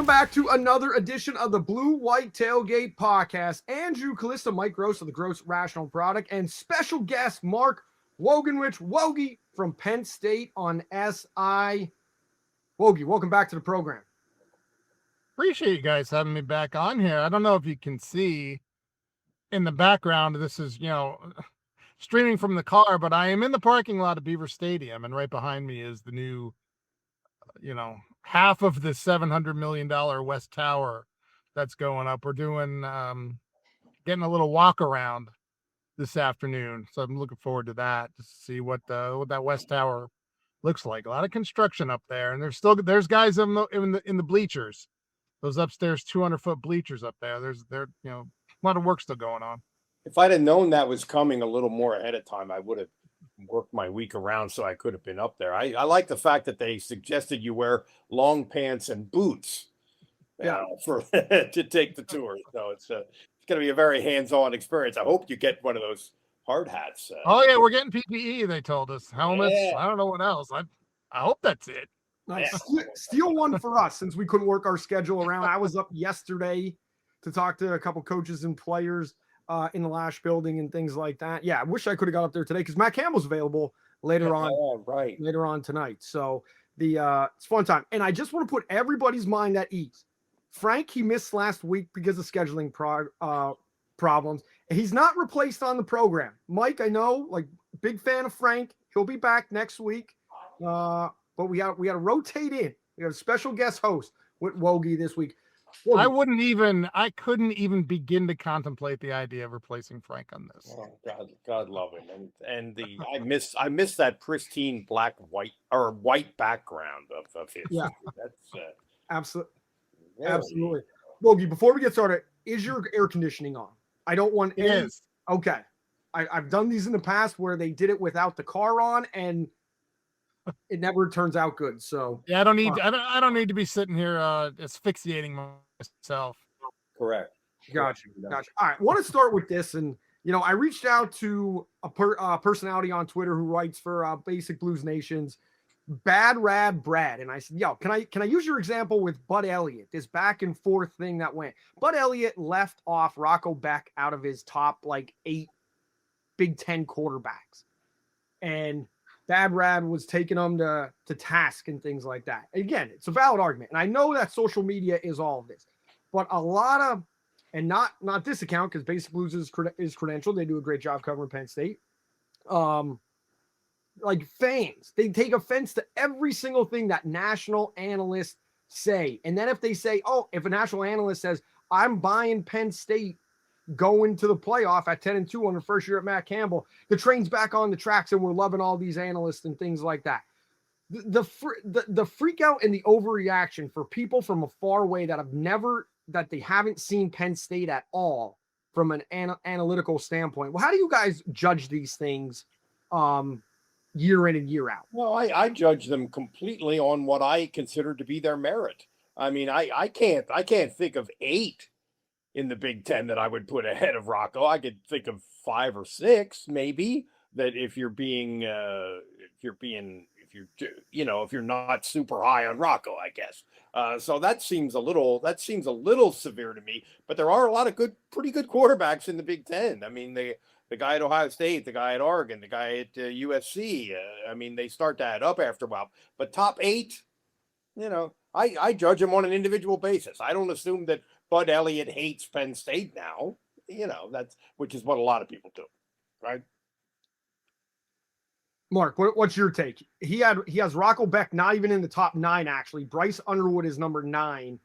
back to another edition of the BlueWhite Tailgate podcast. Andrew Callista, Mike Gross of the Gross Rational Product, and special guest Mark Wogenrich, Wogie from Penn State on SI. Wogie, welcome back to the program. Appreciate you guys having me back on here. I don't know if you can see in the background, this is, streaming from the car, but I am in the parking lot of Beaver Stadium, and right behind me is the new, half of the $700 million West Tower that's going up. We're doing, getting a little walk around this afternoon. So I'm looking forward to that, to see what that West Tower looks like. A lot of construction up there, and there's guys in the bleachers, those upstairs 200-foot bleachers up there. There's a lot of work still going on. If I'd have known that was coming a little more ahead of time, I would have worked my week around so I could have been up there. I like the fact that they suggested you wear long pants and boots for to take the tour. So it's going to be a very hands-on experience. I hope you get one of those hard hats. We're getting PPE, they told us. Helmets. Yeah. I don't know what else. I hope that's it. Nice. Yeah. Steal one for us since we couldn't work our schedule around. I was up yesterday to talk to a couple coaches and players in the Lash building and things like that. Yeah, I wish I could have got up there today because Matt Campbell's available later on tonight. So it's a fun time. And I just want to put everybody's mind at ease. Frank, he missed last week because of scheduling problems. He's not replaced on the program. Mike, I know, big fan of Frank. He'll be back next week. But we got to rotate in. We have a special guest host with Wogie this week. I couldn't even begin to contemplate the idea of replacing Frank on this. Oh, God love him. And I miss that pristine white background of his. Yeah. That's absolutely. Wogie, before we get started, is your air conditioning on? I don't want it. Is. Okay. I've done these in the past where they did it without the car on, and it never turns out good. So yeah, I don't need to be sitting here asphyxiating myself. Correct. Gotcha. All right. I want to start with this, and I reached out to a personality on Twitter who writes for Basic Blues Nations, Bad Rad Brad, and I said, "Yo, can I use your example with Bud Elliott? This back and forth thing that went. Bud Elliott left off Rocco Beck out of his top 8 Big Ten quarterbacks, and Bad Rad was taking them to task and things like that. Again, it's a valid argument. And I know that social media is all of this, but a lot of, and not this account, because Basic Blues is credentialed. They do a great job covering Penn State. Fans, they take offense to every single thing that national analysts say. And then if they say, if a national analyst says, I'm buying Penn State going to the playoff at 10-2 on the first year at Matt Campbell, the train's back on the tracks and we're loving all these analysts and things like that. The freak out and the overreaction for people from a far away that they haven't seen Penn State at all from an analytical standpoint. Well, how do you guys judge these things year in and year out? Well, I judge them completely on what I consider to be their merit. I mean, I can't think of 8 in the Big Ten that I would put ahead of Rocco. I could think of 5 or 6 maybe that if you're not super high on Rocco, I guess. So that seems a little severe to me, but there are a lot of pretty good quarterbacks in the Big Ten. I mean, the guy at Ohio State, the guy at Oregon, the guy at USC. They start to add up after a while, but top 8, I judge them on an individual basis. I don't assume that Bud Elliott hates Penn State now, which is what a lot of people do, right? Mark, what's your take? He has Rocco Beck not even in the top 9, actually. Bryce Underwood is number 9.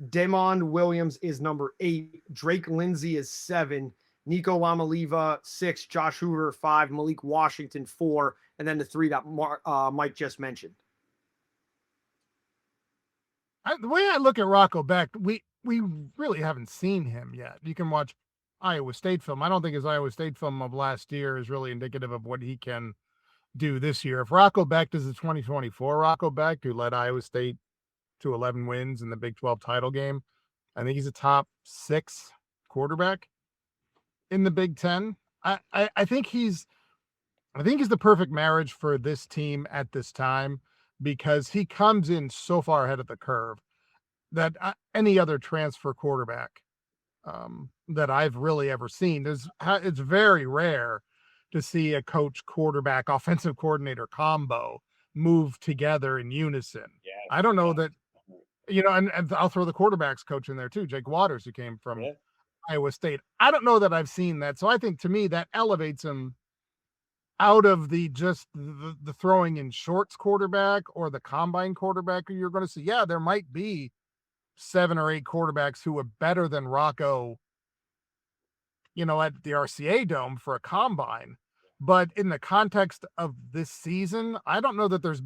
Damon Williams is number 8. Drake Lindsay is 7. Nico Lamaliva 6. Josh Hoover 5. Malik Washington 4. And then the 3 that Mike just mentioned. The way I look at Rocco Beck, we really haven't seen him yet. You can watch Iowa State film. I don't think his Iowa State film of last year is really indicative of what he can do this year. If Rocco Beck does the 2024 Rocco Beck, who led Iowa State to 11 wins in the Big 12 title game, I think he's a top 6 quarterback in the Big Ten. I think he's the perfect marriage for this team at this time, because he comes in so far ahead of the curve. that any other transfer quarterback that I've really ever seen. It's very rare to see a coach quarterback offensive coordinator combo move together in unison. Yeah, I don't know yeah, that, you know, and I'll throw the quarterbacks coach in there too, Jake Waters, who came from yeah. Iowa State. I don't know that I've seen that. So I think to me that elevates him out of the throwing in shorts quarterback or the combine quarterback who you're going to see. Yeah, there might be 7 or 8 quarterbacks who are better than Rocco, you know, at the RCA Dome for a combine. But in the context of this season, I don't know that there's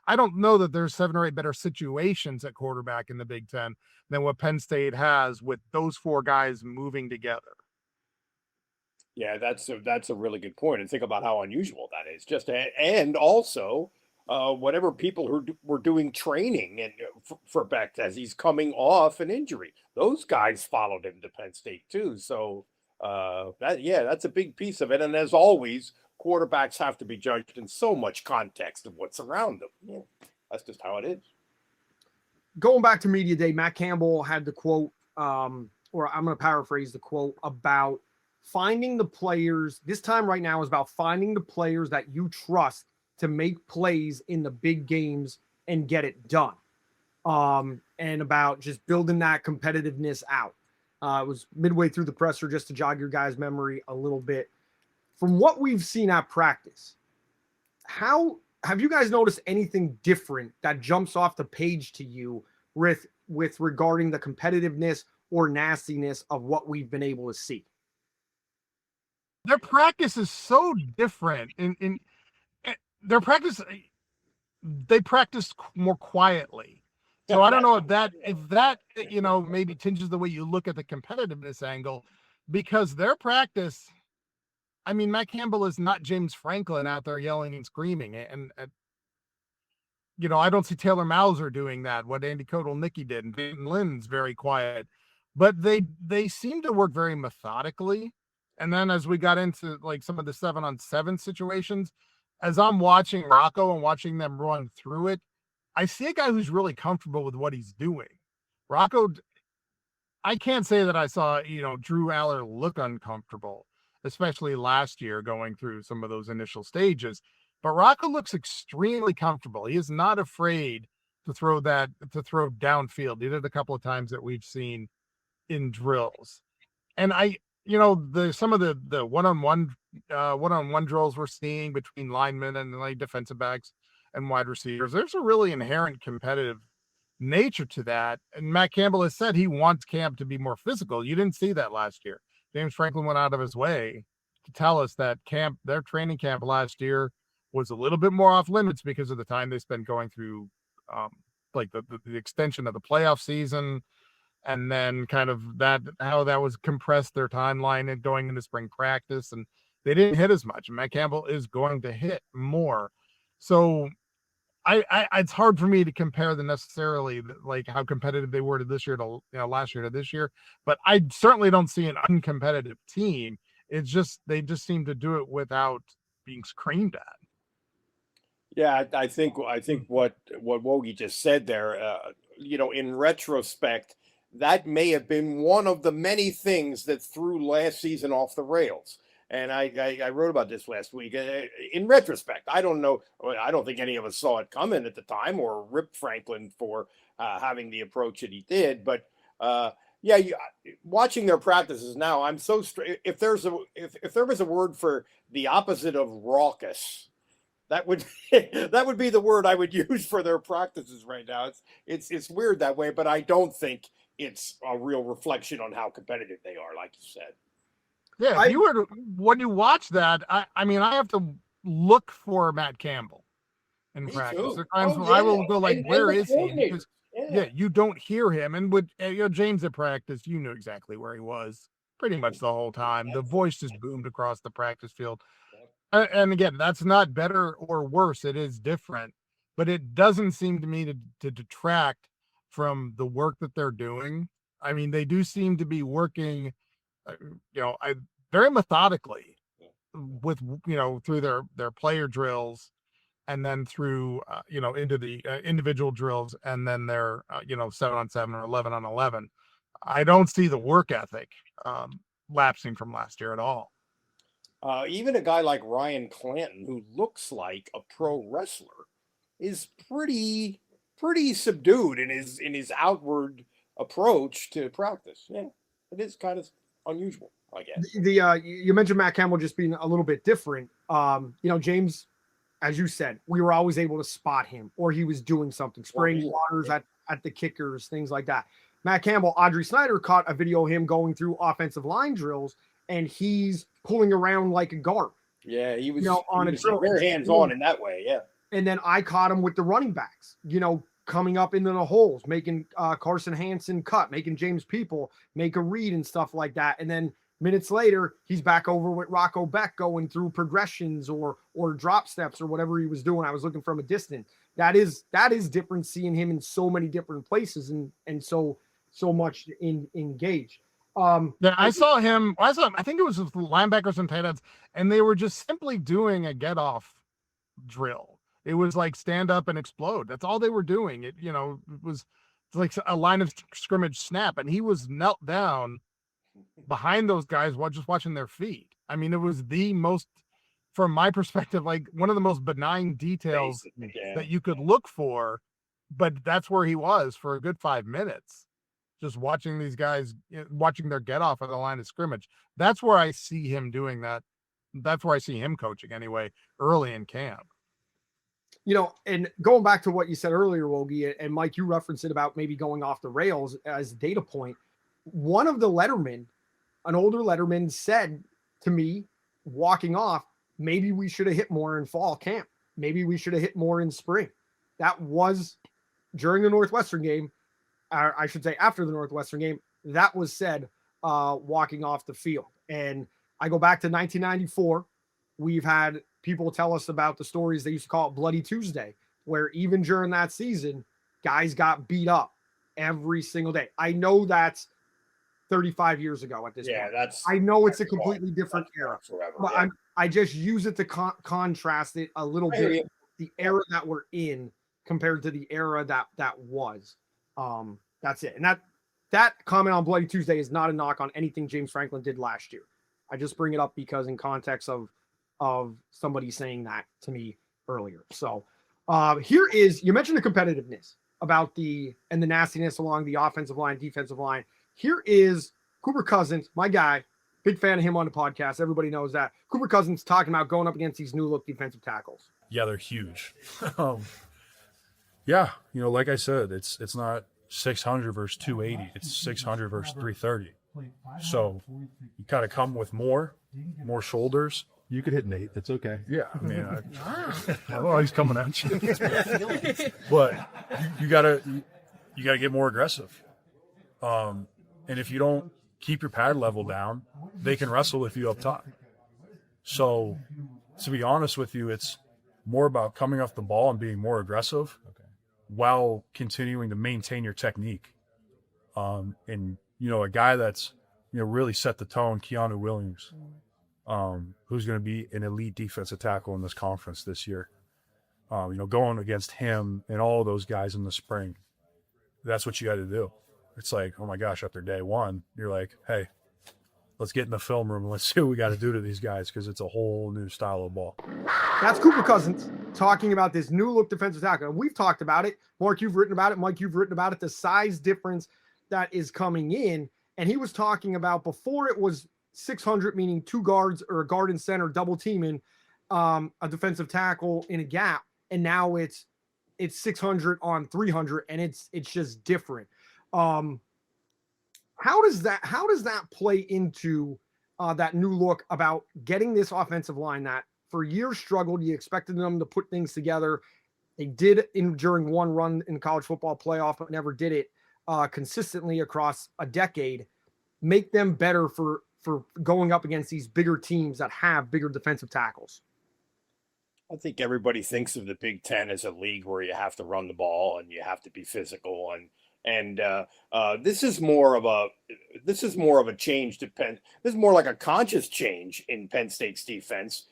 I don't know that there's 7 or 8 better situations at quarterback in the Big Ten than what Penn State has with those 4 guys moving together. Yeah, that's a really good point, and think about how unusual that is. And also, whatever people who were doing training and for Beck as he's coming off an injury, those guys followed him to Penn State too. So that's a big piece of it. And as always, quarterbacks have to be judged in so much context of what's around them. Yeah, that's just how it is. Going back to media day, Matt Campbell had the quote, or I'm going to paraphrase the quote about finding the players. This time right now is about finding the players that you trust to make plays in the big games and get it done. And about just building that competitiveness out. It was midway through the presser, just to jog your guys' memory a little bit. From what we've seen at practice, how have you guys noticed anything different that jumps off the page to you with regarding the competitiveness or nastiness of what we've been able to see? Their practice is so different. In their practice, they practice more quietly. So I don't know if that you know, maybe tinges the way you look at the competitiveness angle, because their practice, I mean, Matt Campbell is not James Franklin out there yelling and screaming, and you know, I don't see Taylor Mauser doing that. What Andy Kotelnicki did, and Peyton Lynn's very quiet, but they seem to work very methodically. And then as we got into like some of the 7-on-7 situations, as I'm watching Rocco and watching them run through it, I see a guy who's really comfortable with what he's doing. Rocco, I can't say that I saw, you know, Drew Aller look uncomfortable, especially last year going through some of those initial stages. But Rocco looks extremely comfortable. He is not afraid to throw downfield. He did a couple of times that we've seen in drills. And you know, some of the one-on-one drills we're seeing between linemen and like defensive backs and wide receivers, there's a really inherent competitive nature to that. And Matt Campbell has said he wants camp to be more physical. You didn't see that last year. James Franklin went out of his way to tell us that their training camp last year was a little bit more off limits because of the time they spent going through like the extension of the playoff season, and then kind of how that was compressed their timeline and going into spring practice, and they didn't hit as much. And Matt Campbell is going to hit more. So it's hard for me to compare them necessarily, like how competitive they were to this year to, you know, last year to this year, but I certainly don't see an uncompetitive team. It's just, they just seem to do it without being screamed at. Yeah, I think what Wogey just said there, you know, in retrospect, that may have been one of the many things that threw last season off the rails. And I wrote about this last week. In retrospect, I don't know. I don't think any of us saw it coming at the time or ripped Franklin for having the approach that he did. But watching their practices now, I'm so if there was a word for the opposite of raucous, that would be the word I would use for their practices right now. It's weird that way, but I don't think it's a real reflection on how competitive they are, like you said. Yeah, if you were to, when you watch that, I mean, I have to look for Matt Campbell in practice. There are times where I will go like, where is he? Because you don't hear him. And with James at practice, you knew exactly where he was pretty much the whole time. The voice just boomed across the practice field. And again, that's not better or worse. It is different, but it doesn't seem to me to detract from the work that they're doing. I mean, they do seem to be working, very methodically with, through their player drills. and then through, into the individual drills, and then their, 7-on-7 or 11-on-11. I don't see the work ethic lapsing from last year at all. Even a guy like Ryan Clanton, who looks like a pro wrestler, is pretty subdued in his outward approach to practice. Yeah, it is kind of unusual, I guess. You mentioned Matt Campbell just being a little bit different. James, as you said, we were always able to spot him, or he was doing something, spraying waters at the kickers, things like that. Matt Campbell, Audrey Snyder caught a video of him going through offensive line drills, and he's pulling around like a guard. Yeah, he was on a drill, very hands-on in that way. Yeah. And then I caught him with the running backs, coming up into the holes, making Carson Hansen cut, making James People make a read and stuff like that. And then minutes later, he's back over with Rocco Beck going through progressions or drop steps or whatever he was doing. I was looking from a distance. That is different, seeing him in so many different places and so much engaged. I saw him. I think it was with linebackers and tight ends, and they were just simply doing a get off drill. It was like stand up and explode. That's all they were doing. It was like a line of scrimmage snap, and he was knelt down behind those guys while just watching their feet. I mean, it was the most, from my perspective, like one of the most benign details that you could look for, but that's where he was for a good 5 minutes. Just watching these guys, watching their get off at the line of scrimmage. That's where I see him doing that. That's where I see him coaching anyway, early in camp. And going back to what you said earlier, Wogie, and Mike, you referenced it about maybe going off the rails as a data point. One of the lettermen, an older letterman, said to me, walking off, maybe we should have hit more in fall camp. Maybe we should have hit more in spring. That was during the Northwestern game. I should say after the Northwestern game, that was said walking off the field. And I go back to 1994. We've had people tell us about the stories they used to call it Bloody Tuesday, where even during that season, guys got beat up every single day. I know that's 35 years ago at this point. I know it's a completely different era, but I just use it to contrast it a little bit. The era that we're in compared to the era that was. That's it. And that comment on Bloody Tuesday is not a knock on anything James Franklin did last year. I just bring it up because in context of somebody saying that to me earlier. So here is, you mentioned the competitiveness about the nastiness along the offensive line, defensive line. Here is Cooper Cousins, my guy, big fan of him on the podcast. Everybody knows that. Cooper Cousins talking about going up against these new look defensive tackles. Yeah, they're huge. Yeah, like I said, it's not 600 versus 280. It's 600 versus 330. So you kind of come with more shoulders. You could hit Nate. That's okay. Yeah, I mean, well, he's coming at you. But you gotta get more aggressive. And if you don't keep your pad level down, they can wrestle with you up top. So to be honest with you, it's more about coming off the ball and being more aggressive while continuing to maintain your technique. And, a guy that's, really set the tone, Keanu Williams, who's going to be an elite defensive tackle in this conference this year. Going against him and all of those guys in the spring, that's what you got to do. It's like, oh my gosh, after day one, you're like, hey, let's get in the film room and let's see what we got to do to these guys, because it's a whole new style of ball. That's Cooper Cousins talking about this new look defensive tackle. And we've talked about it. Mark, you've written about it. Mike, you've written about it. The size difference that is coming in. And he was talking about, before it was 600, meaning two guards or a guard and center double teaming a defensive tackle in a gap. And now it's 600 on 300, and it's just different. How does that play into that new look about getting this offensive line that for years struggled? You expected them to put things together. They did during one run in college football playoff, but never did it consistently across a decade. Make them better for going up against these bigger teams that have bigger defensive tackles. I think everybody thinks of the Big Ten as a league where you have to run the ball and you have to be physical, and this is more of a change to Penn. This is more like a conscious change in Penn State's defense.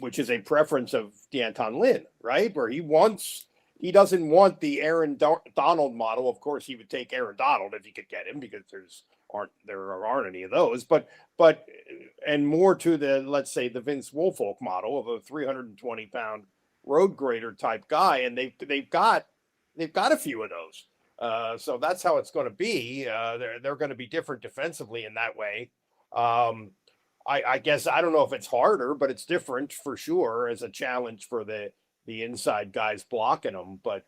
which is a preference of D'Anton Lynn, right? Where he doesn't want the Aaron Donald model. Of course, he would take Aaron Donald if he could get him, because there aren't any of those. But and more to the, let's say, the Vince Woolfolk model of a 320-pound road grader type guy, and they've got a few of those. So that's how it's going to be. They're going to be different defensively in that way. I guess I don't know if it's harder, but it's different for sure as a challenge for the inside guys blocking them. But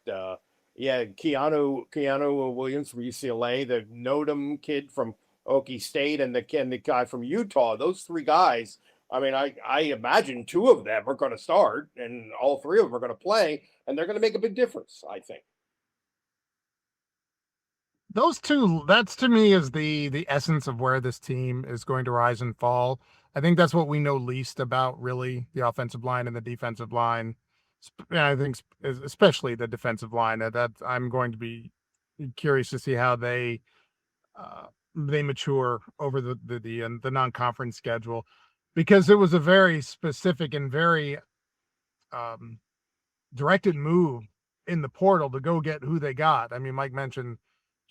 yeah, Keanu Williams from UCLA, the Nodum kid from Okie State, and the guy from Utah. Those three guys. I mean, I imagine two of them are going to start, and all three of them are going to play, and they're going to make a big difference, I think. Those two, that's to me is the essence of where this team is going to rise and fall. I think that's what we know least about, really, the offensive line and the defensive line. I think especially the defensive line. That I'm going to be curious to see how they mature over the non-conference schedule, because it was a very specific and very directed move in the portal to go get who they got. I mean, Mike mentioned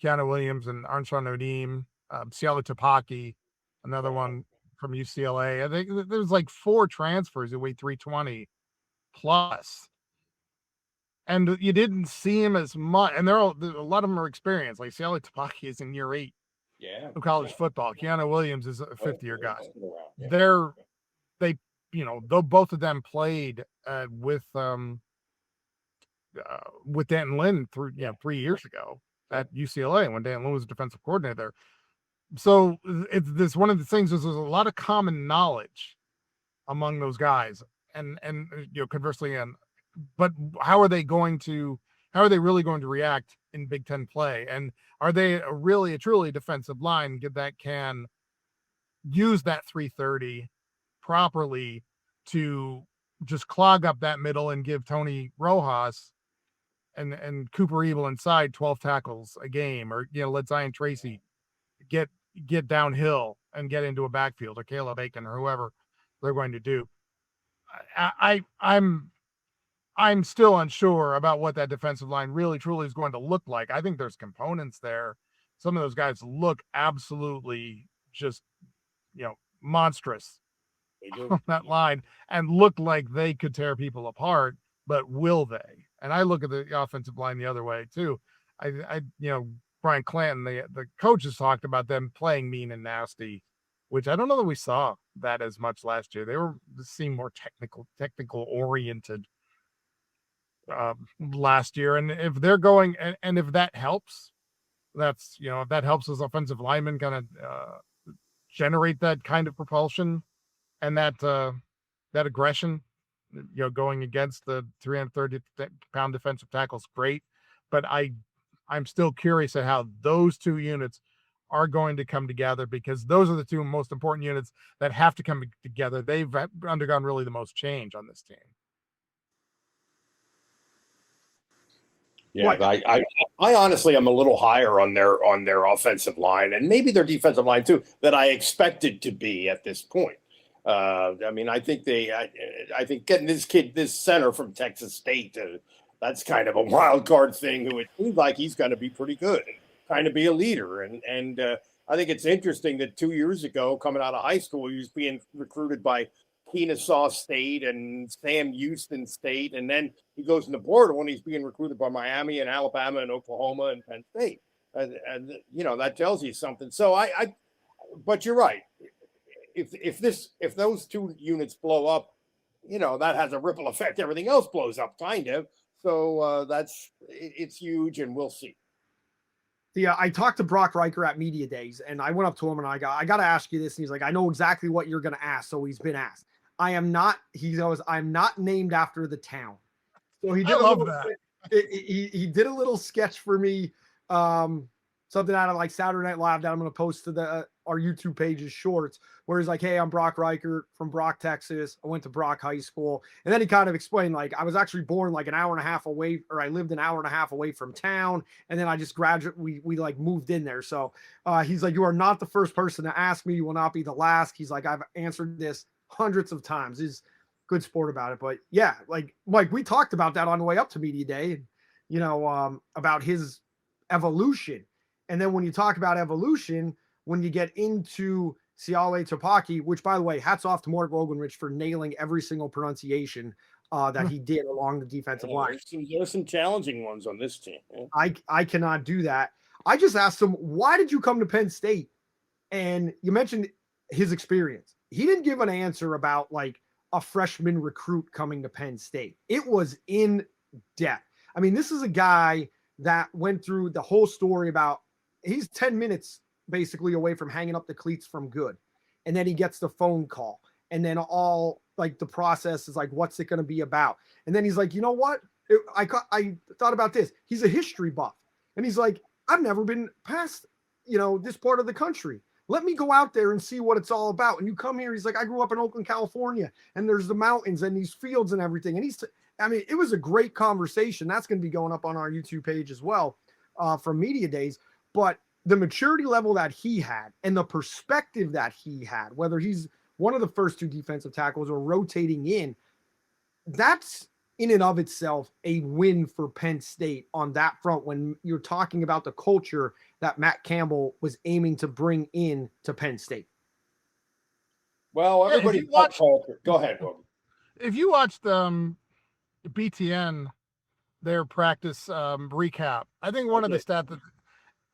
Keanu Williams and Armstrong Nadim, Siala Tapaki, another one from UCLA. I think there's like 4 transfers that weigh 320 plus. And you didn't see him as much. And a lot of them are experienced. Like Siala Tapaki is in year 8 of college football. Keanu Williams is a 5th-year guy. Though both of them played with D'Anton Lynn 3 years ago at UCLA when D'Anton Lynn was a defensive coordinator there. So it's one of the things is there's a lot of common knowledge among those guys, and conversely, but how are they really going to react in Big Ten play? And are they a truly defensive line that can use that 330 properly to just clog up that middle and give Tony Rojas and Cooper Evil inside 12 tackles a game, or let Zion Tracy get downhill and get into a backfield, or Caleb Aiken, or whoever they're going to do. I'm still unsure about what that defensive line really truly is going to look like. I think there's components there. Some of those guys look absolutely just monstrous on that line and look like they could tear people apart, but will they? And I look at the offensive line the other way too. Brian Clanton, the coaches talked about them playing mean and nasty, which I don't know that we saw that as much last year. They seemed more technical oriented last year. And if they're going, and if that helps, if that helps as offensive linemen kind of generate that kind of propulsion and that aggression, going against the 330-pound defensive tackles, great. But I'm still curious at how those two units are going to come together, because those are the two most important units that have to come together. They've undergone really the most change on this team. Yeah, I honestly am a little higher on their offensive line, and maybe their defensive line too, that I expected to be at this point. I mean, I think getting this center from Texas State, that's kind of a wild card thing. Who it seems like he's going to be pretty good and kind of be a leader. And I think it's interesting that 2 years ago, coming out of high school, he was being recruited by Kennesaw State and Sam Houston State, and then he goes in the portal and he's being recruited by Miami and Alabama and Oklahoma and Penn State, and that tells you something. So but you're right. If those two units blow up, that has a ripple effect. Everything else blows up, kind of. So it's huge, and we'll see. I talked to Brock Riker at Media Days, and I went up to him and I got to ask you this. And he's like, I know exactly what you're going to ask. So he's been asked. I'm not named after the town. So he did he did a little sketch for me. Something out of like Saturday Night Live that I'm going to post to our YouTube page's shorts, where he's like, hey, I'm Brock Riker from Brock, Texas. I went to Brock High School. And then he kind of explained, like, I was actually born like an hour and a half away, or I lived an hour and a half away from town. And then I just we like moved in there. So he's like, you are not the first person to ask me. You will not be the last. He's like, I've answered this hundreds of times. good sport about it. But yeah, like Mike, we talked about that on the way up to media day, and about his evolution. And then when you talk about evolution, when you get into Siale Topaki, which by the way, hats off to Mark Wogenrich for nailing every single pronunciation that he did along the defensive line. There's some challenging ones on this team. I cannot do that. I just asked him, why did you come to Penn State? And you mentioned his experience. He didn't give an answer about like a freshman recruit coming to Penn State. It was in depth. I mean, this is a guy that went through the whole story about he's 10 minutes basically away from hanging up the cleats from good. And then he gets the phone call. And then all like the process is like, what's it going to be about? And then he's like, you know what? I thought about this. He's a history buff. And he's like, I've never been past, this part of the country. Let me go out there and see what it's all about. And you come here, he's like, I grew up in Oakland, California, and there's the mountains and these fields and everything. And it was a great conversation. That's going to be going up on our YouTube page as well from Media Days. But the maturity level that he had and the perspective that he had, whether he's one of the first two defensive tackles or rotating in, that's in and of itself a win for Penn State on that front when you're talking about the culture that Matt Campbell was aiming to bring in to Penn State. Well, everybody go ahead, Bob. If you watched BTN, their practice recap, I think one of the stats that,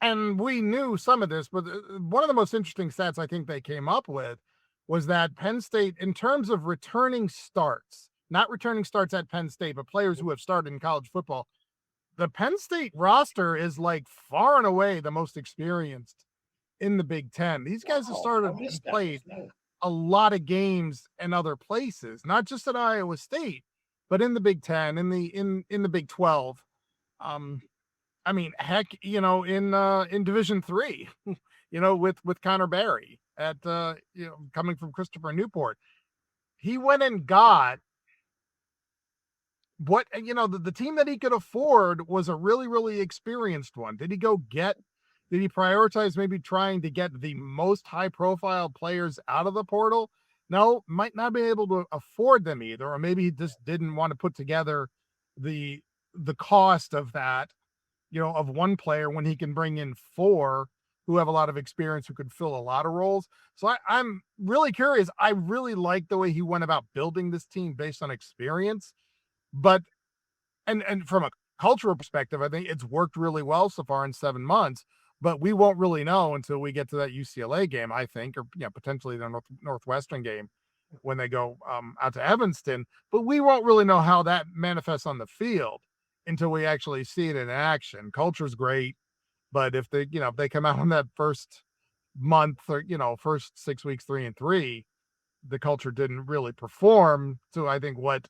and we knew some of this, but one of the most interesting stats I think they came up with was that Penn State, in terms of returning starts, not returning starts at Penn State, but players who have started in college football, the Penn State roster is like far and away the most experienced in the Big Ten. These guys have started and played a lot of games in other places, not just at Iowa State, but in the Big Ten, in the Big 12. I mean, heck, in Division III, with Connor Berry at coming from Christopher Newport, he went and got what the team that he could afford was a really, really experienced one. Did he prioritize maybe trying to get the most high profile players out of the portal? No, might not be able to afford them either, or maybe he just didn't want to put together the cost of that, of one player when he can bring in four who have a lot of experience, who could fill a lot of roles. So I'm really curious. I really like the way he went about building this team based on experience. But and from a cultural perspective, I think it's worked really well so far in 7 months, but we won't really know until we get to that UCLA game, I think, or potentially the Northwestern game when they go out to Evanston. But we won't really know how that manifests on the field until we actually see it in action. Culture's great, but if they come out on that first month or first 6 weeks 3-3, the culture didn't really perform to I think what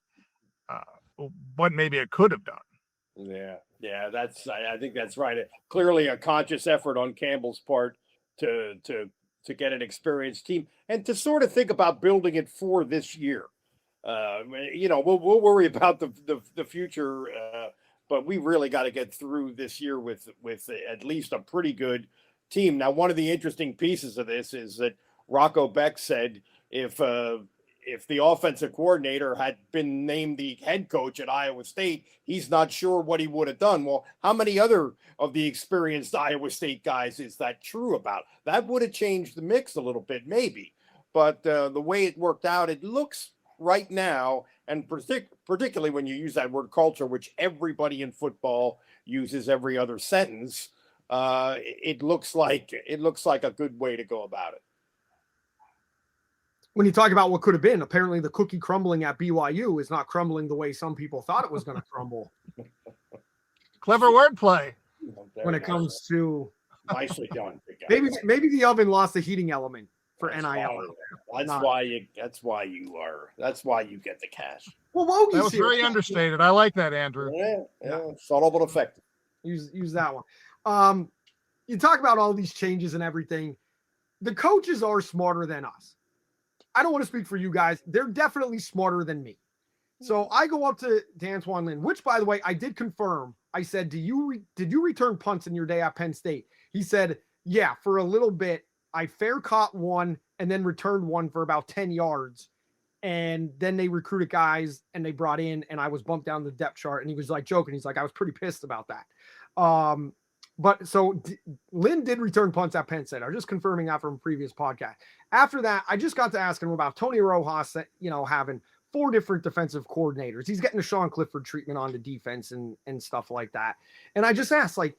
maybe it could have done. Yeah, I think that's right. Clearly a conscious effort on Campbell's part to get an experienced team and to sort of think about building it for this year. We'll worry about the future, but we really got to get through this year with at least a pretty good team. Now, one of the interesting pieces of this is that Rocco Beck said if the offensive coordinator had been named the head coach at Iowa State, he's not sure what he would have done. Well, how many other of the experienced Iowa State guys is that true about? That would have changed the mix a little bit, maybe. But the way it worked out, it looks right now, and particularly when you use that word culture, which everybody in football uses every other sentence, it looks like a good way to go about it. When you talk about what could have been, apparently the cookie crumbling at BYU is not crumbling the way some people thought it was going to crumble. Clever wordplay. When it comes to nicely done. Maybe the oven lost the heating element for NIL. That's why you get the cash. Well, Wogie's that was very understated. I like that, Andrew. Yeah. Subtle but effective. Use that one. You talk about all these changes and everything. The coaches are smarter than us. I don't want to speak for you guys. They're definitely smarter than me. So I go up to D'Antoine Lynn, which, by the way, I did confirm. I said, did you return punts in your day at Penn State? He said, yeah, for a little bit. I fair caught one and then returned one for about 10 yards And then they recruited guys and they brought in, and I was bumped down the depth chart. And he was like joking. He's like, I was pretty pissed about that. But so Lynn did return punts at Penn State. I was just confirming that from a previous podcast. After that, I just got to ask him about Tony Rojas, having 4 different defensive coordinators. He's getting the Sean Clifford treatment on the defense and stuff like that. And I just asked, like,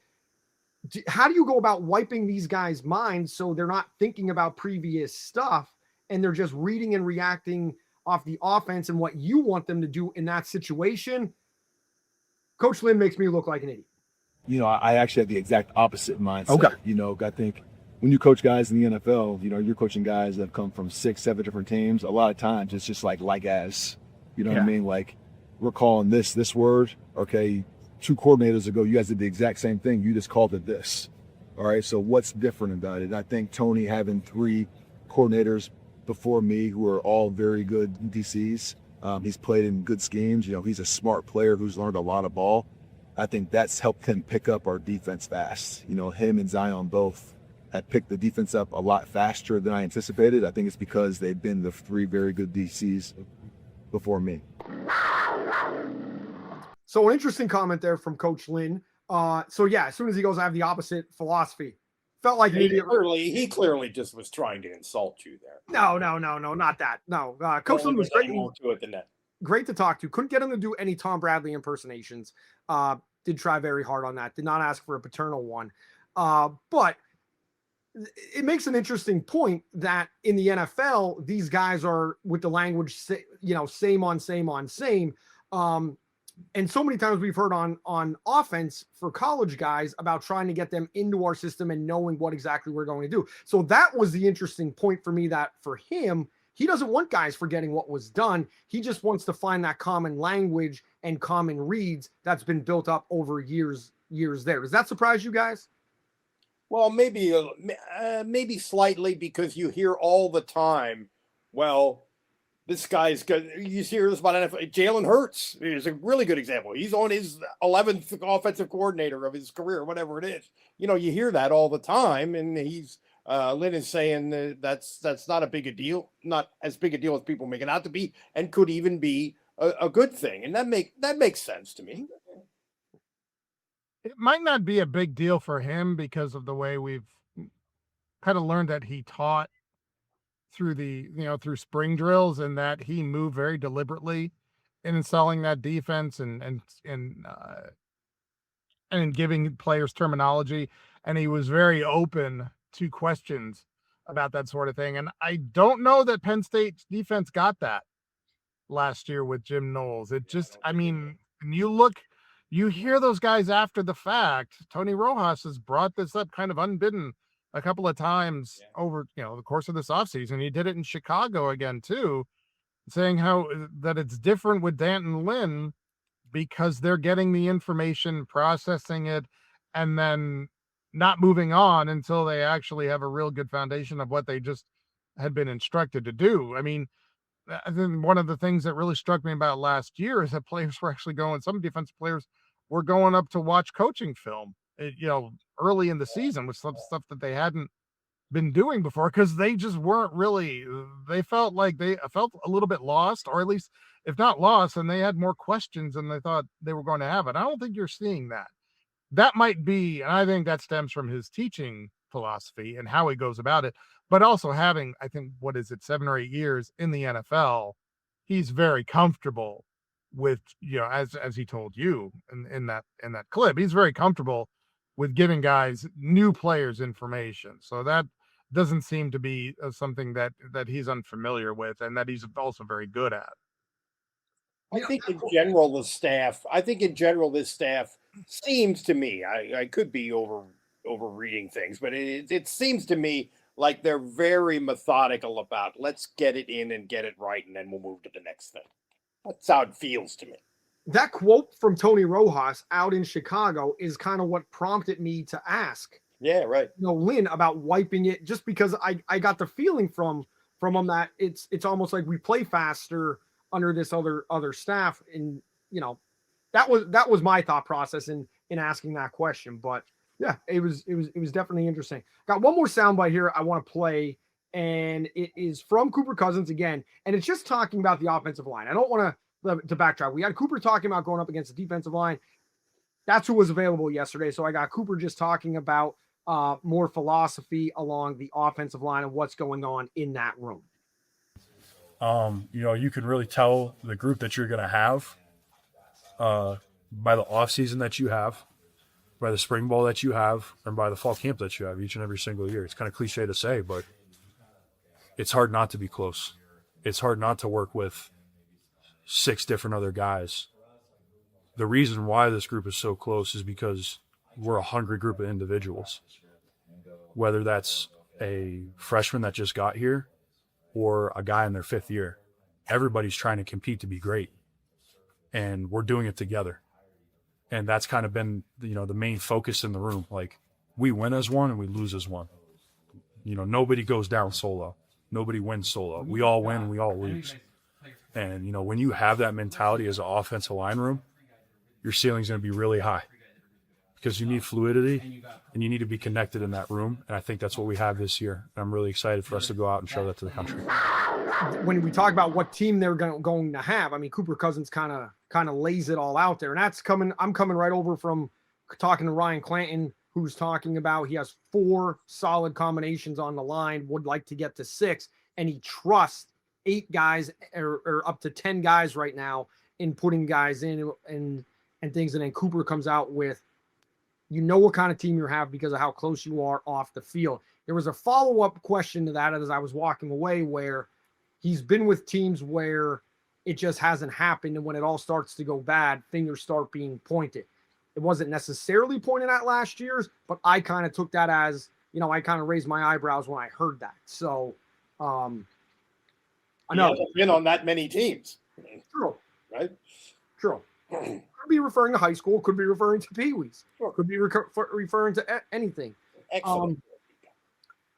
how do you go about wiping these guys' minds so they're not thinking about previous stuff and they're just reading and reacting off the offense and what you want them to do in that situation? Coach Lynn makes me look like an idiot. I actually have the exact opposite mindset. Okay. I think when you coach guys in the NFL, you're coaching guys that have come from 6, 7 different teams. A lot of times it's just like as, what I mean? Like, we're calling this word. Okay, 2 coordinators ago, you guys did the exact same thing. You just called it this. All right, so what's different about it? And I think Tony having 3 coordinators before me who are all very good DCs. He's played in good schemes. He's a smart player who's learned a lot of ball. I think that's helped him pick up our defense fast. Him and Zion both have picked the defense up a lot faster than I anticipated. I think it's because they've been the 3 very good DCs before me. So an interesting comment there from Coach Lynn. As soon as he goes, I have the opposite philosophy. Felt like he clearly just was trying to insult you there. No, not that. No, Coach Lynn was great. More to it than that. Great to talk to. Couldn't get him to do any Tom Bradley impersonations. Did try very hard on that. Did not ask for a paternal one. But it makes an interesting point that in the NFL, these guys are with the language, same on same. And so many times we've heard on offense for college guys about trying to get them into our system and knowing what exactly we're going to do. So that was the interesting point for me, that for him, he doesn't want guys forgetting what was done. He just wants to find that common language and common reads that's been built up over years there. Does that surprise you guys? Well, maybe slightly, because you hear all the time, well, this guy's good. You hear this about NFL. Jalen Hurts is a really good example. He's on his 11th offensive coordinator of his career, whatever it is. You hear that all the time, and he's Lynn is saying that's not a big a deal, not as big a deal as people make it out to be, and could even be a good thing. And that makes sense to me. It might not be a big deal for him because of the way we've kind of learned that he taught through through spring drills, and that he moved very deliberately in installing that defense and giving players terminology. And he was very open to questions about that sort of thing. And I don't know that Penn State's defense got that last year with Jim Knowles. It just, when you hear those guys after the fact. Tony Rojas has brought this up kind of unbidden a couple of times over, the course of this offseason. He did it in Chicago again too, saying how that it's different with Danton Lynn because they're getting the information, processing it, and then not moving on until they actually have a real good foundation of what they just had been instructed to do. I think one of the things that really struck me about last year is that players were actually some defensive players were going up to watch coaching film, early in the season, with some stuff that they hadn't been doing before, because they just weren't really, they felt like they felt a little bit lost, or at least if not lost, and they had more questions than they thought they were going to have. And I don't think you're seeing that. That might be, and I think that stems from his teaching philosophy and how he goes about it, but also having, I think, 7 or 8 years in the NFL, he's very comfortable with, as he told you in that clip, he's very comfortable with giving guys, new players, information. So that doesn't seem to be something that he's unfamiliar with, and that he's also very good at. I think in general, this staff seems to me, I could be overreading things, but it seems to me like they're very methodical about, let's get it in and get it right, and then we'll move to the next thing. That's how it feels to me. That quote from Tony Rojas out in Chicago is kind of what prompted me to ask. Yeah, right. Lynn, about wiping it, just because I got the feeling from him that it's almost like we play faster under this other staff. And, that was my thought process in asking that question. But yeah, it was definitely interesting. Got one more soundbite here I want to play. and it is from Cooper Cousins again, and it's just talking about the offensive line. I don't want to backtrack. We had Cooper talking about going up against the defensive line. That's who was available yesterday, so I got Cooper just talking about more philosophy along the offensive line and what's going on in that room. You can really tell the group that you're going to have by the off season that you have, by the spring ball that you have, and by the fall camp that you have each and every single year. It's kind of cliche to say, but it's hard not to be close. It's hard not to work with 6 different other guys. The reason why this group is so close is because we're a hungry group of individuals. Whether that's a freshman that just got here or a guy in their 5th year, everybody's trying to compete to be great. And we're doing it together. And that's kind of been, the main focus in the room. Like, we win as one and we lose as one. Nobody goes down solo. Nobody wins solo. We all win and we all lose. And, when you have that mentality as an offensive line room, your ceiling's going to be really high because you need fluidity and you need to be connected in that room. And I think that's what we have this year. And I'm really excited for us to go out and show that to the country. When we talk about what team they're going to have, I mean, Cooper Cousins kind of lays it all out there. And that's coming. I'm coming right over from talking to Ryan Clanton, who's talking about he has 4 solid combinations on the line, would like to get to 6, and he trusts 8 guys or up to 10 guys right now in putting guys in and things. And then Cooper comes out with, what kind of team you have because of how close you are off the field. There was a follow-up question to that as I was walking away, where he's been with teams where it just hasn't happened. And when it all starts to go bad, fingers start being pointed. It wasn't necessarily pointed at last year's, but I kind of took that as, I kind of raised my eyebrows when I heard that. So, I know. He hasn't been on that many teams. True. Right? True. Could be referring to high school, could be referring to Pee-wees, could be referring to anything. Excellent.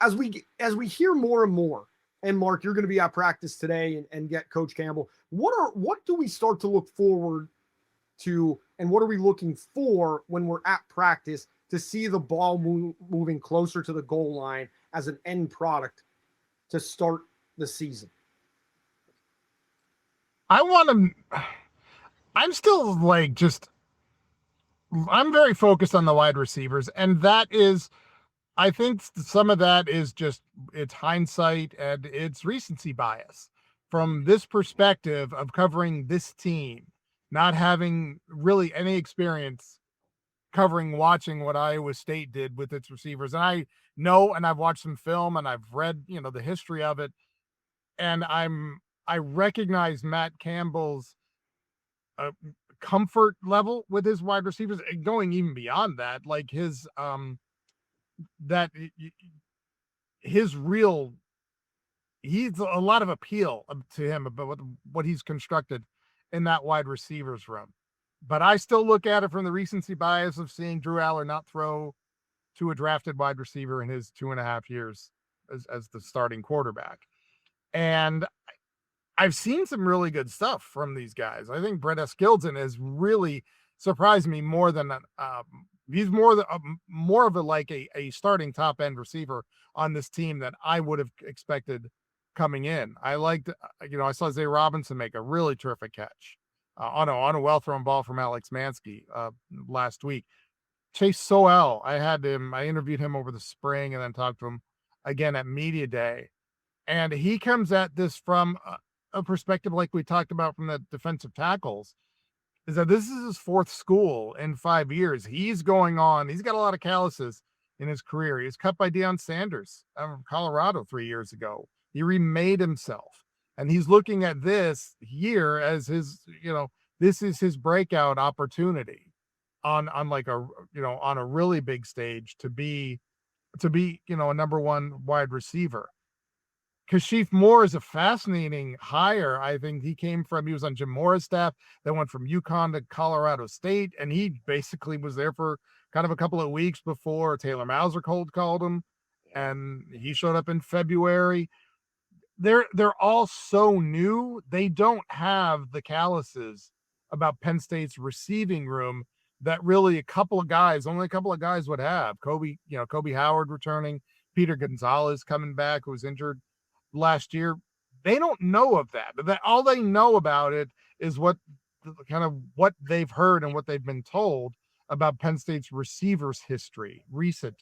As we hear more and more, and Mark, you're going to be at practice today and get Coach Campbell. What do we start to look forward to, and what are we looking for when we're at practice to see the ball moving closer to the goal line as an end product to start the season? I'm still I'm very focused on the wide receivers, and that is, I think some of that is just, it's hindsight and it's recency bias from this perspective of covering this team, not having really any experience watching what Iowa State did with its receivers. And I know, and I've watched some film and I've read, the history of it. And I recognize Matt Campbell's comfort level with his wide receivers, going even beyond that, like his he's a lot of appeal to him about what he's constructed in that wide receivers room. But I still look at it from the recency bias of seeing Drew Aller not throw to a drafted wide receiver in his 2.5 years as the starting quarterback. And I've seen some really good stuff from these guys. I think Brett Eskildsen has really surprised me more than he's more of a starting top end receiver on this team than I would have expected coming in. I liked, I saw Zay Robinson make a really terrific catch on a well thrown ball from Alex Mansky last week. Chase Soell, I interviewed him over the spring and then talked to him again at Media Day, and he comes at this from a perspective like we talked about from the defensive tackles, is that this is his 4th school in 5 years. He's got a lot of calluses in his career. He was cut by Deion Sanders from Colorado 3 years ago. He remade himself, and he's looking at this year as his, this is his breakout opportunity on a really big stage to be, a number 1 wide receiver. Kashif Moore is a fascinating hire. I think he was on Jim Mora's staff, then went from UConn to Colorado State, and he basically was there for kind of a couple of weeks before Taylor Mauser called him, and he showed up in February. They're all so new. They don't have the calluses about Penn State's receiving room that really only a couple of guys would have. Kobe Howard returning, Peter Gonzalez coming back, who was injured last year, they don't know of that. That all they know about it is what they've heard and what they've been told about Penn State's recent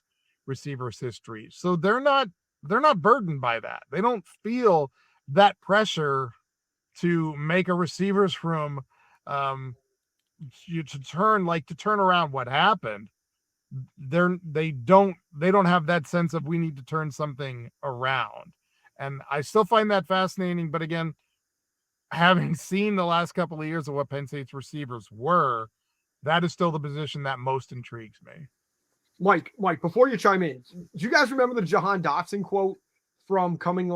receivers history. So they're not burdened by that. They don't feel that pressure to make a receivers room to turn around what happened. They don't have that sense of we need to turn something around. And I still find that fascinating. But again, having seen the last couple of years of what Penn State's receivers were, that is still the position that most intrigues me. Mike, before you chime in, do you guys remember the Jahan Dotson quote from coming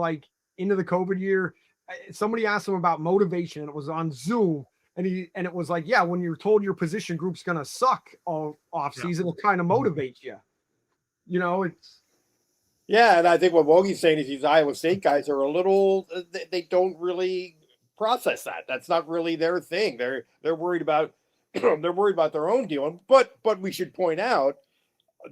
into the COVID year? Somebody asked him about motivation, and it was on Zoom. And it was like, yeah, when you're told your position group's going to suck all off season, it'll kind of motivate you. It's. Yeah. And I think what Wogie's saying is these Iowa State guys are a little, they don't really process that. That's not really their thing. They're worried about, they're worried about their own deal. But we should point out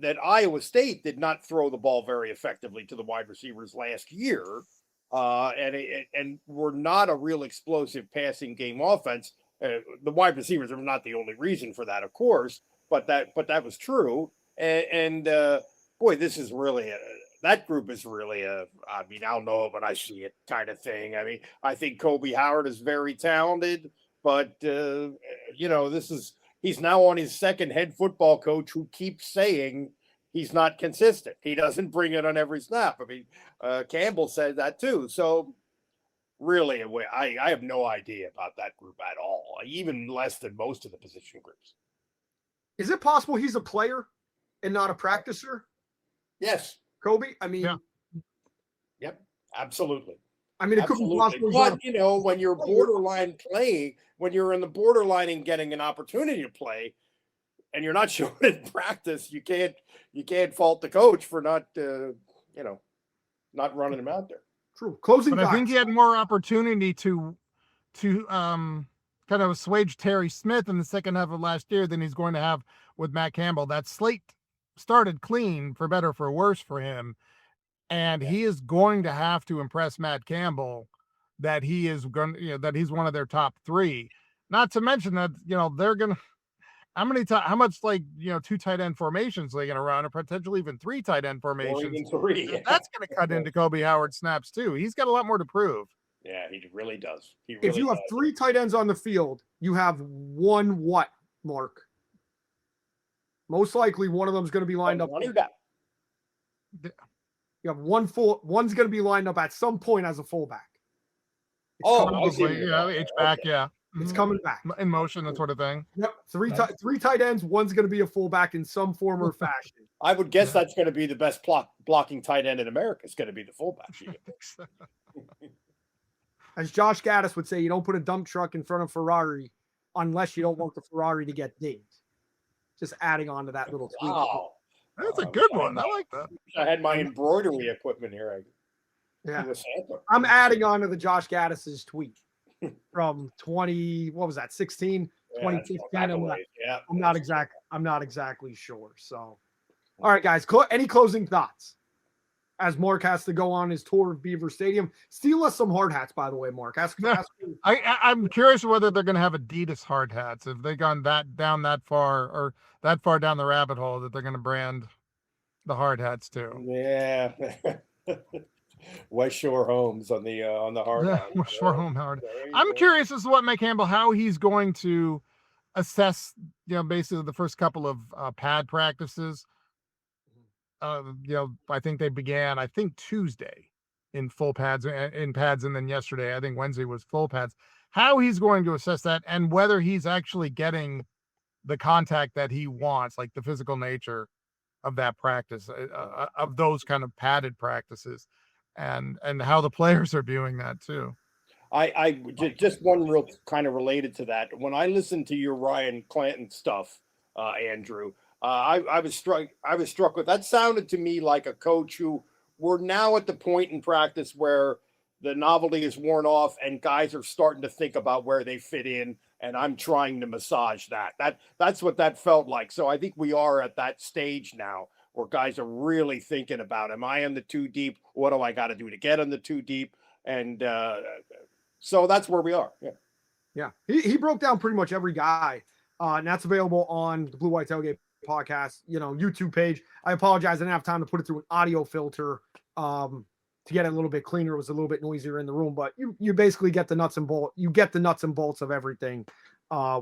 that Iowa State did not throw the ball very effectively to the wide receivers last year. And we're not a real explosive passing game offense. The wide receivers are not the only reason for that, of course, but that was true. And boy, this is really that group is really I don't know, but I see it kind of thing. I mean, I think Kobe Howard is very talented, but he's now on his second head football coach who keeps saying he's not consistent. He doesn't bring it on every snap. I mean, Campbell said that too. So really, I have no idea about that group at all, even less than most of the position groups. Is it possible he's a player and not a practicer? Yes. Kobe? I mean. Yeah. Yep, absolutely. I mean, it could be possible. But, when you're borderline playing, when you're in the borderline and getting an opportunity to play, and you're not showing it in practice, you can't fault the coach for not running him out there. True. Closing. But I think he had more opportunity to kind of assuage Terry Smith in the second half of last year than he's going to have with Matt Campbell. That slate started clean, for better for worse, for him, and he is going to have to impress Matt Campbell that he is going, that he's one of their top three. Not to mention that they're gonna. How much 2 tight end formations are they going to run, or potentially even 3 tight end formations? That's going to cut into Kobe Howard snaps too. He's got a lot more to prove. Yeah, he really does. If you have 3 tight ends on the field, you have one what, Mark? Most likely one of them is going to be lined up. You have one's going to be lined up at some point as a fullback. H-back, yeah. It's coming back in motion, that sort of thing. Yep, three tight ends. One's going to be a fullback in some form or fashion. I would guess that's going to be the best blocking tight end in America. It's going to be the fullback. As Josh Gaddis would say, you don't put a dump truck in front of Ferrari unless you don't want the Ferrari to get dinged. Just adding on to that little tweet. Wow, that's a good one. I like that. I had my embroidery equipment here. I'm adding on to the Josh Gaddis's tweet from 16, 2015. I'm not exactly sure. So, all right, guys, any closing thoughts as Mark has to go on his tour of Beaver Stadium? Steal us some hard hats, by the way, Mark. I'm curious whether they're going to have Adidas hard hats. If they've gone that far down the rabbit hole, that they're going to brand the hard hats too. Yeah. West Shore Homes on the hard hat. West Shore Home hard. I'm curious as to what Mike Campbell, how he's going to assess, basically the first couple of pad practices. I think they began, Tuesday in full pads, and then yesterday, I think Wednesday was full pads. How he's going to assess that, and whether he's actually getting the contact that he wants, like the physical nature of that practice, of those kind of padded practices. And how the players are viewing that too. I just one real kind of related to that. When I listened to your Ryan Clanton stuff, Andrew, I was struck with that. Sounded to me like a coach who we're now at the point in practice where the novelty is worn off and guys are starting to think about where they fit in, and I'm trying to massage that. That's what that felt like. So I think we are at that stage now where guys are really thinking about, am I in the 2 deep? What do I got to do to get in the 2 deep? And so that's where we are. Yeah. Yeah. He broke down pretty much every guy. And that's available on the Blue White Tailgate podcast, YouTube page. I apologize. I didn't have time to put it through an audio filter to get it a little bit cleaner. It was a little bit noisier in the room, but you basically get the nuts and bolts. You get the nuts and bolts of everything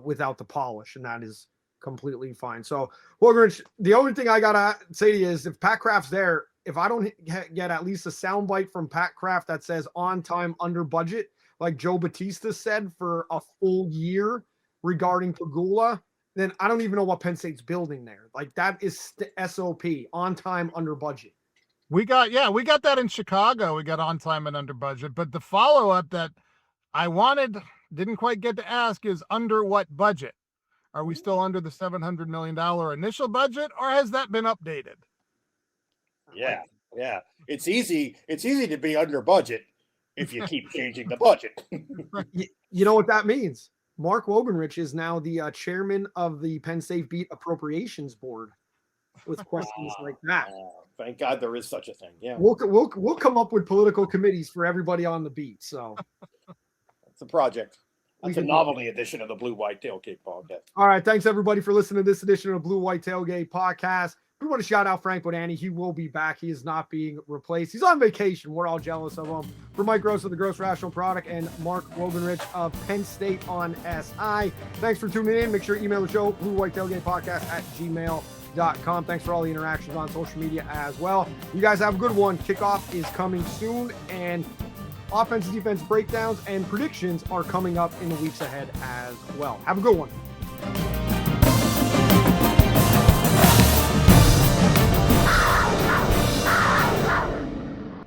without the polish, and that is completely fine. So, Wogenrich, the only thing I gotta say to you is, if Pat Kraft's there, if I don't get at least a soundbite from Pat Kraft that says on time, under budget, like Joe Batista said for a full year regarding Pagula, then I don't even know what Penn State's building there. Like, that is SOP, on time, under budget. We got that in Chicago. We got on time and under budget. But the follow-up that I didn't quite get to ask is, under what budget? Are we still under the $700 million initial budget, or has that been updated? Yeah. It's easy to be under budget if you keep changing the budget. You know what that means? Mark Wogenrich is now the chairman of the Penn State Beat Appropriations Board with questions like that. Thank God there is such a thing. Yeah. We'll come up with political committees for everybody on the beat. So it's a project. That's a novelty edition of the Blue White Tailgate podcast. All right. Thanks, everybody, for listening to this edition of Blue White Tailgate podcast. We want to shout out Frank Bodani. He will be back. He is not being replaced. He's on vacation. We're all jealous of him. For Mike Gross of the Gross Rational Product and Mark Wogenrich of Penn State on SI. Thanks for tuning in. Make sure you email the show, bluewhitetailgatepodcast@gmail.com. Thanks for all the interactions on social media as well. You guys have a good one. Kickoff is coming soon, and offense, defense breakdowns and predictions are coming up in the weeks ahead as well. Have a good one.